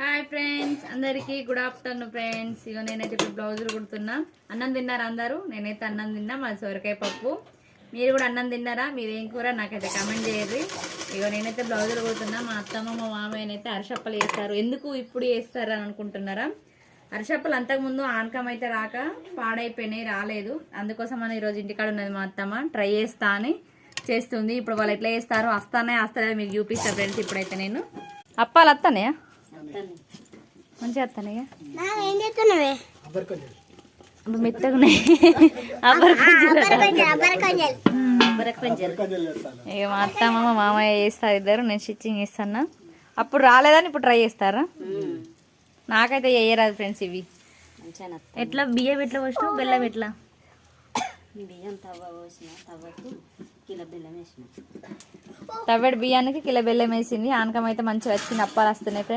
Hi friends, అందరికీ good afternoon friends. ఇగో నేనైతే ఇప్పుడు బ్లౌజులు కుడుతున్నా. అన్నం తిన్నారా అందరూ? నేనైతే అన్నం తిన్నా, మాది సొరకాయ పప్పు. మీరు కూడా అన్నం తిన్నారా? మీరేం కూర నాకైతే కామెంట్ చేయర్రి. ఇగో నేనైతే బ్లౌజులు కుడుతున్నా. మా అత్తమ్మ మా మామయ్యనైతే అరసప్పలు వేస్తారు. ఎందుకు ఇప్పుడు వేస్తారని అనుకుంటున్నారా? అరసప్పలు అంతకుముందు ఆనకం అయితే రాక పాడైపోయినాయి, రాలేదు. అందుకోసం మనం ఈరోజు ఇంటికాడ ఉన్నది మా అత్తమ్మ ట్రై చేస్తా అని చేస్తుంది. ఇప్పుడు వాళ్ళు ఎట్లా చేస్తారో వస్తానే మీకు చూపిస్తా ఫ్రెండ్స్. ఇప్పుడైతే నేను అప్పాలు వస్తానే మంచిగా వస్తానే మెత్తగున్నాయి. ఇక మా అత్తమ్మ మా మామయ్య చేస్తారు ఇద్దరు, నేను స్టిచ్చింగ్ చేస్తాను. అప్పుడు రాలేదని ఇప్పుడు ట్రై చేస్తారా? నాకైతే వేయరాదు ఫ్రెండ్స్. ఇవి ఎట్లా బియ్యం ఎట్లా పోసినావు, బెల్లం ఎట్లా? బియ్యం తవ్వ పోసిన, తవ్వకు కిలో బెల్లం వేసిన. తవ్వడి బియ్యానికి కిలో బెల్లం వేసింది. ఆనకం అయితే మంచిగా వచ్చింది, అప్పాలు వస్తున్నాయి ఫ్రెండ్స్.